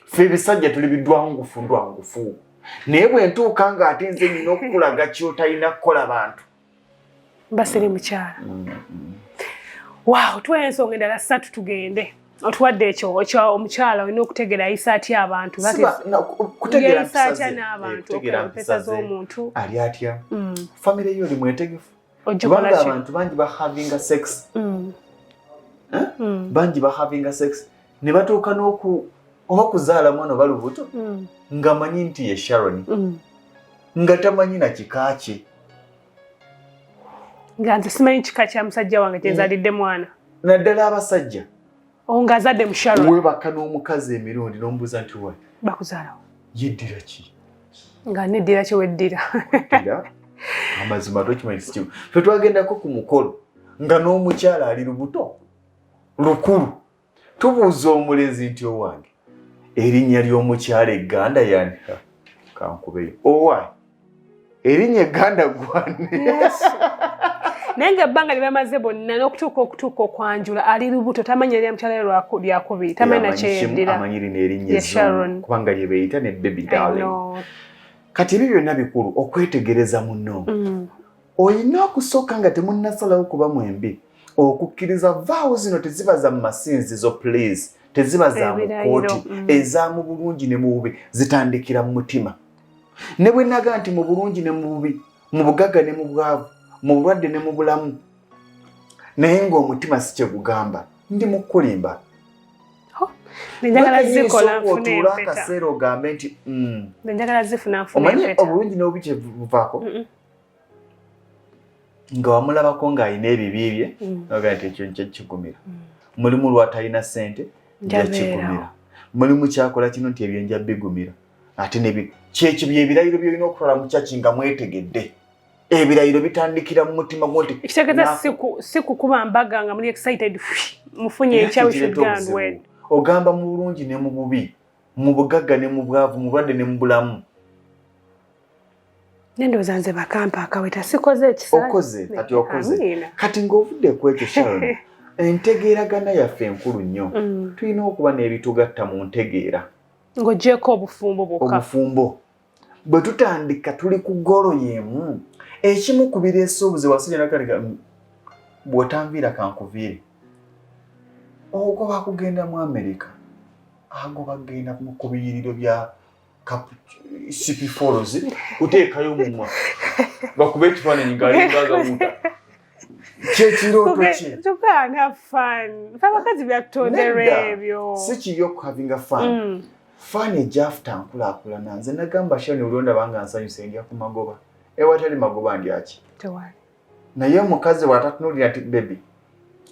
Ffe ebisajja tuli bidwangufu naye bwe ntuuka ng'ate nze nina okukulaga kyotalina kukola bantu basiri mukyala wow tuwa ensonga endala 3 tugende otuwadde ekyo omukyala olina okutegera ayisa atya abantu kutegera atya n'abantu empisa z'omuntu ali atya famire yo oli mwetegefu kubanga abantu bangi bahavinga sex bangi bahavinga sex ne batuuka n'okuzaala mwana oba lubuto nga manyi nti ye Sharon nga tamanyi na kika kye nga nze simanyi kika kya musajja wange kyenzalidde mwana naddala abasajja ongazadde mu Sharon webaka n'omukazi emirundi n'omubuuza nti we bakuzaalawo yeddira ki nga neddira kye weddira amazima tokimanyi sikimu ffe twagendako ku mukolo nga n'omukyala ali lubuto lukulu tubuuza omulezi nti owange erinnya ly'omukyala egganda yani kankubeyo owaye erinnya egganda gwane naye nga ebbanga lye bamaze bonna n'okutuuka okwanjula ali lubuto tamanya erya mukyala lyakubiri tamanyi nakyeyeddira amanyiri n'erinnya ezo kubanga lye beeyita ne baby darling kati ebyo byonna bikulu okwetegereza munno oyina okusooka nga temunnasalawo kuba mwembi okukkiriza vaawo zino teziba za mu masinzizo please teziba za mu kooti eza mu bulungi ne mu bubi zitandikira mu mutima ne bwe naga nti mu bulungi ne mu bubi mu bugagga ne mu bwavu mu bulwadde ne mu bulamu naye ng'omutima si kye gugamba ndi mu kulimba njagala zikola nfune empeta akaseera ogambe nti njagala zifuna nfune empeta omanyi obulungi n'obubi kye buvaako nga wamulabako ng'alina ebibi bye oga nti ekyo nkyo kigumira mulimu lwatalina ssente nja kigumira mulimu kyakola kino nti ebyo nja bigumira ate nebi kyekyo byebirayiro byolina okukola mu kyaki nga mwetegedde ebirayiro bitandikira mu mutima gwo nti ekitegeeza si kukuba mbaga nga muli excited mufunye ekyawe kigandwe ogamba mu bulungi ne mu bubi mu bugagga ne mu bwavu mu bulwadde ne mu bulamu nendowooza nze bakampa akaweta sikoze ekisa okoze kati okoze kati ng'ovudde ku ekyo Sharon entegeeragana yaffe enkulu nnyo tulina okuba n'ebitugatta mu ntegeera ng'oggyeko obufumbo bwokka obufumbo bwe tutandika tuli ku ggolo y'emu ekimu ku bireese obuzibu wasijja bw'otanviira kankuviire ogoba kugenda mu America agoba kugenda ku biyiriro bya Sipi Falls uteekayo mumwa bakube ekifaananyi ng'alingaga muta kyekirooto kye tukaana fun abakazi byatondera ebyo si kiri okuhavinga fun fun ejaafuta nkulaakulana nze nagamba Sharon olonda banga nsanyuse ndya ku magoba ewatali magoba ndyaki tewali naye omukazi bw'atatunuulira nti bebi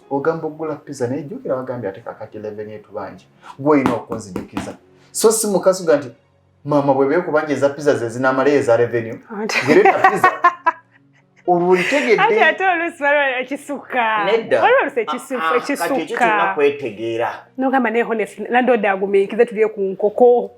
ogamba ogula pizza naye jjukira bagambye ate kakati 11 etubanje gwe olina okunzijukiza so si mukazi ga nti mama bwe beekubanja eza pizza ze zinamala eza revenue gereta pizza olwolitegedde ate oluusi waliwo ekisuka nedda waliwo oluusi ekisuka kati ekyo kyonna kwetegeera nogamba naye honest landlord agumiikize tulye ku nkoko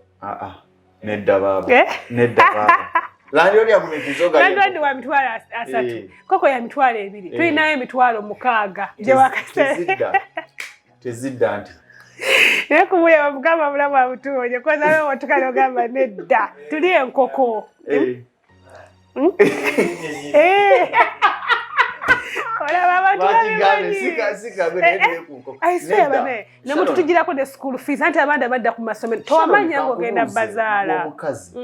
nedda baaba nedda baaba landlord agumiikize ogaye landlord wa mitwalo 3 koko ya mitwalo 2 tulinayo emitwalo 6 gye wakasera tezidda nti naye kumuya bamugamba mulamu abutuonye ko nawe watukale ogamba nedda tuli enkoko olaba abantu babibonye namuntu tugirako ne school fees anti abandi badda ku masomero towamanya ng'ogenda bazaala omukazi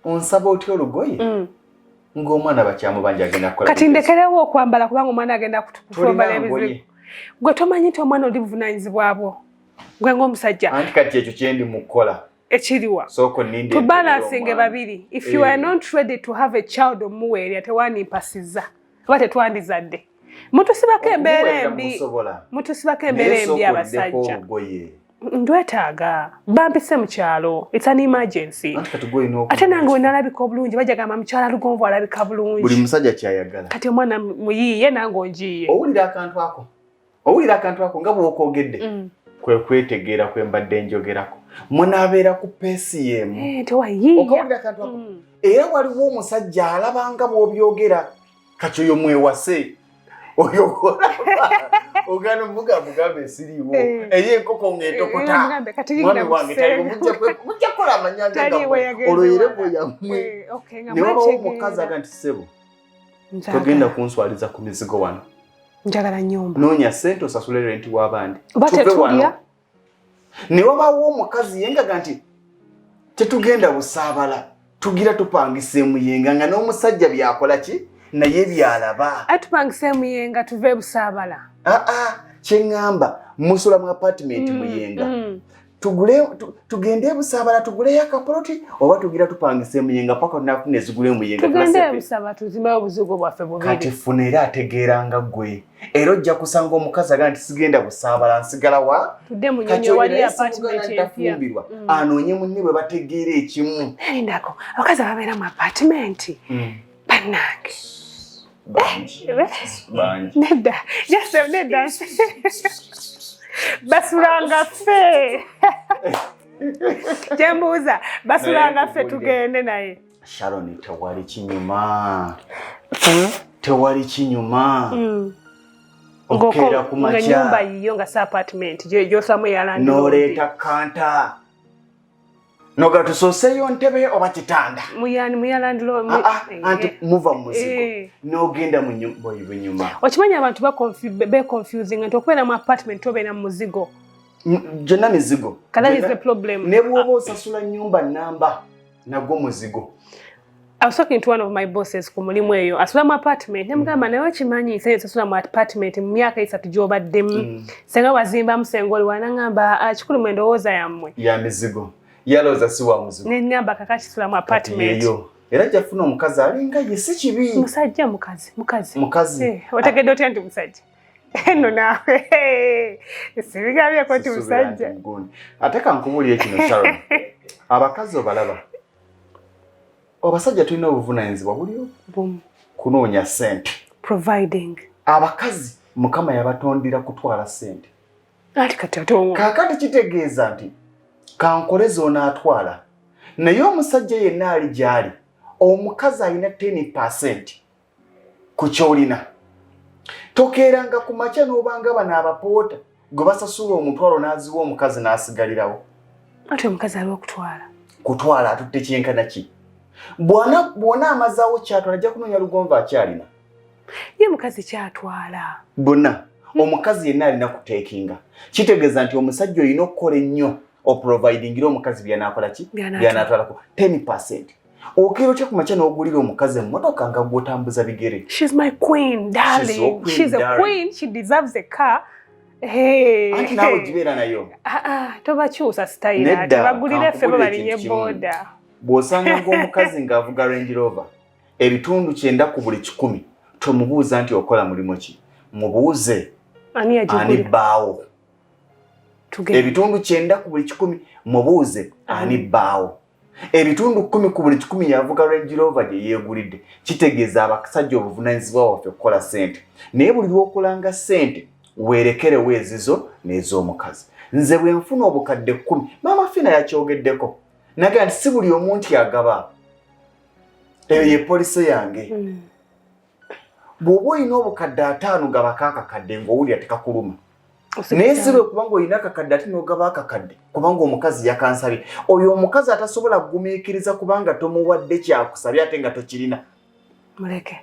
onsaba otya olugoye ng'omwana bakyamubanja agenda kukola kati ndekerewo okwambala kubanga omwana agenda kutukufombala ebizibu gwe tomanyi nti omwana oli buvunaanyizibwa bwo gwe ng'omusajja anti kati ekyo kyendi mu kukola ekiriwa to balancing babiri if you are not ready to have a child omuweerya tewanimpasiza oba tetwandizadde mutusibako embeera embi abasajja ndwetaaga bampise mu kyalo it's an emergency ate nange wenalabika obulungi bajja gamba mukyala lugonvu alabika bulungi buli musajja kyayagala kati omwana muyiiye nange onjiiye owulira akantu ako nga bw'okoogedde kwe kwetegeera kwe mbadde njogerako munaabeera ku peesi y'emu okawulira akantu ako era waliwo omusajja alabanga bw'obyogera kati oyo mwewase oyo ogana mugambe esiriiwo eri enkoko ng'etokota mwami wange taliwo mujja kukola amanyanga olwoyere bweyammwe ne wabawo omukazi aga nti ssebo togenda kunswaliza ku mizigo wano njagala nyumba noonya ssente osasule renti w'abandi oba tetulya ne wabawo omukazi yengaga nti tetugenda busaabala tugira tupangisa emuyenga nga n'omusajja byakola ki naye byalaba atupangisa emuyenga tuve busaabala kyeŋŋamba musula mu apartment muyenga tugende busaabala tuguleyo akapoloti oba tugira tupangisa emuyenga paka tunafuna ezigula emuyenga tugende busaabala tuzimewo obuzigo bwaffe bubiri kati funa era ategeeranga ggwe era ojja kusanga omukazi aga nti sigenda busaabala nsigala wa tudde mu nyonyo wali apartment tafumbirwa anoonye munne bwe bategeera ekimu erindako abakazi ababeera mu apartment bannange nedda nedda basulanga ffe kyembuuza basulanga ffe tugende naye Sharon tewali kinyuma okeera ku makya nga nyumba yiyo nga si apartment gyosamu yalandilodi noleeta kanta noga tusoseyo ntebe oba kitanda muyalandlo anti muva muzigo nogenda mu nyumba okimanya abantu be confusing nti okubeera mu apartment obeera mu muzigo jonna mizigo that is the problem ne bwoba osasula nyumba namba nagwo muzigo. I was talking to one of my bosses ku mulimu eyo asula mu apartment namugamba naye okimanyi nse sasula mu apartment mu myaka 3 gy'obaddemu senga wazimba musengoli wanangamba kikulu mu ndowooza yammwe ya mizigo yaloza siwa muzigo nengamba kakati sula mu apartment era jafuna omukazi alinga ye si kibi musajja mukazi otegedde otya nti musajja eno naawe sibigabyeko nti musajja ate kankubulire kino Sharon abakazi obalaba abasajja tulina obuvunanyizibwa buliyo kunoonya sente providing abakazi mukama yabatondera kutwala sente ati katatongo kakati kitegeeza nti kankole zoona atwala naye omusajja yenna ali gyali omukazi alina 10% ku kyolina tokeeranga ku makya n'obanga bano abapoota gwe basasula omutwalo n'aziwa omukazi n'asigalirawo ati omukazi aliwo kutwala atutte kyenkana ki bwona amazaawo kyatwala ajja kunoonya lugonva akyalina ye mukazi kyatwala bonna omukazi yenna alina kuteekinga kitegeeza nti omusajja olina okukola ennyo oprovidingira omukazi byanakola ki byanatwalako 10%. Okero kya kumakya n'ogulira omukazi emmotoka nga gwotambuza bigere. She's my queen, darling. She's a queen. She deserves a car. Hey. Anti nawe jibeera nayo. Tobakyusa style. Tebagulire ffe balinye boda. Bw'osanga ng'omukazi ng'avuga Range Rover ebitundu 9 ku buli 10 tomubuuza nti okola mulimu ki. Mubuuze ani baawo. Ebitundu 9 ku buli 10 mubuuze ani baawo. Ebitundu 10 ku buli 10 yavuga Range Rover gye yeegulidde. Kitegeeza abasajja obuvunanyizibwa waffe okukola ssente. Naye buli lw'okolanga ssente weerekere weezizo n'ez'omukazi. Nze bwe nfuna obukadde 10 maama Fina yakyogeddeko. Naga nti si buli omuntu yagaba. Eyo ye polisi yange. Bw'oba olina obukadde 5 gabako akakadde ng'owulira tekakuluma. Naye si bwe kubanga olina akakadde ate n'ogaba akakadde kubanga omukazi yakansabye. Oyo omukazi atasobola kugumiikiriza kubanga tomuwadde kyakusabye ate nga tokirina. Muleke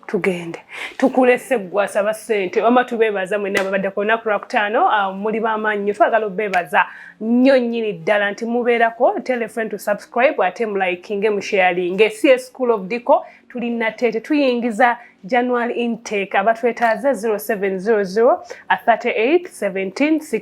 tugende tukulese gwasaba ssente wama tubeebaza mwenna babadde ku lunaku lwa kutaano muli b'amaanyi nnyo twagala obeebaza nnyo nnyini ddala nti mubeerako tell a friend to subscribe ate mulikinge musharinge. CS School of Deco tulina tete tuyingiza January intake abatwetaaze 0700 38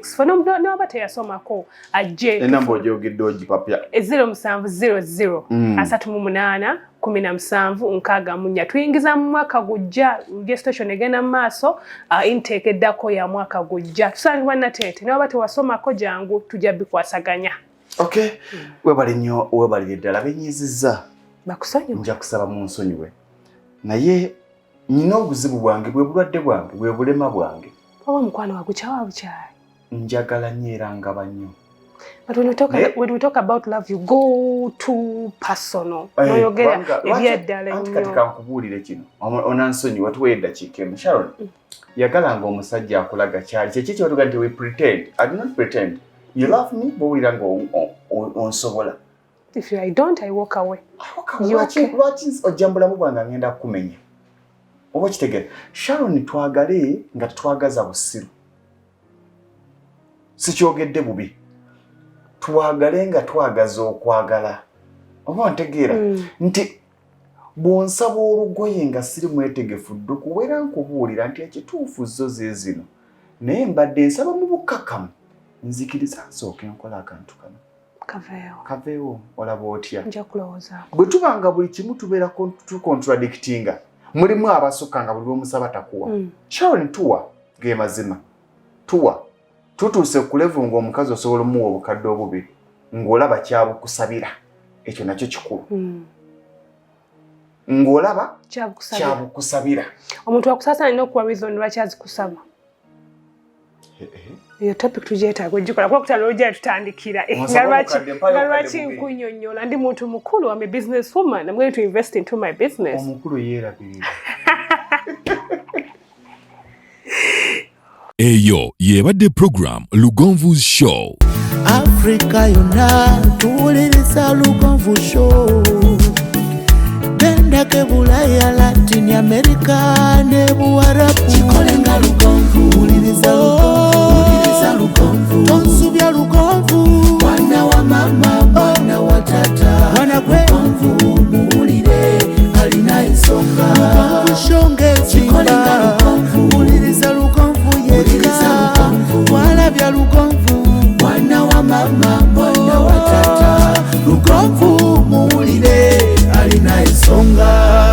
17 n'aba teyasomako ajje enamba ogyogedde ogipapya 0700 38 17 tuyingiza mu mwaka gujja registration egenda mu maaso intake eddako ya mwaka gujja tusangibwa natete n'aba tewasomako jangu tujja bikwasaganya. Okay webale nnyo webalire ddala benyizizza bakusonyiwe nja kusaba mu nsonyiwe naye nina obuzibu bwange bwe bulwadde bwange bwe bulema bwange oba mukwano wagukyawa bukyali njagala nnyo era ngaba nnyo. But when we talk about love, you go too personal. No, you get Ddala nnyo. Kati kankubuulire kino onansonyiwa tuwedda kikeemu Sharon yagalanga omusajja akulaga kyali kyeki kyatuga nti we pretend. I do not pretend. You love me bw'owulira ng'onsobola. If I don't, I walk away. Lwaki ojjambulamu bwange ngenda kukumenya oba kitegere Sharon twagale nga tetwagaza busiru sikyogedde bubi twagale nga twagaza okwagala oba ntegeera nti bw'onsaba olugoye nga siri mwetegefu dduku wera nkubuulira nti ekituufu zo zino naye mbadde nsaba mu bukkakkamu nzikiriza nsooke nkola akantu kano kaveewo olaba otya nja kulowooza bwe tubanga buli kimu tubeera tukontradictinga mulimu abasukka nga buli lw'omusaba takuwa Sharon tuwa ge mazima tuwa tutuuse ku level ng'omukazi osobola omuwa obukadde obubiri ng'olaba kyabukusabira ekyo nakyo kikulu ng'olaba kyabukusabira omuntu akusasa alina okuwa reason lwaki azikusaba. Iyo topic tujeetaaga ojjukira kuba kutalo ojja tutandikira nga lwaki nkunnyonnyola ndi muntu mukulu. I'm a business woman. I'm going to invest into my business. Omukulu yeerabirira. Eyo yebadde program Lugonvu's Show. Afrika yonna tuwuliriza Lugonvu Show. Genda ke Bulaya, Latin America ne Buwarabu. Chikolenga Lugonvu, wuliriza Lugonvu. Tonsubya Lugonvu, mwana wa mama, mwana wa tata. Mwana gwe Lugonvu muwulire alina ensonga. Lugonvu shonge chikolenga Lugonvu, wuliriza Lugonvu yeka. Walabya Lugonvu, mwana wa mama, mwana wa tata. Lugonvu muwulire alina ensonga.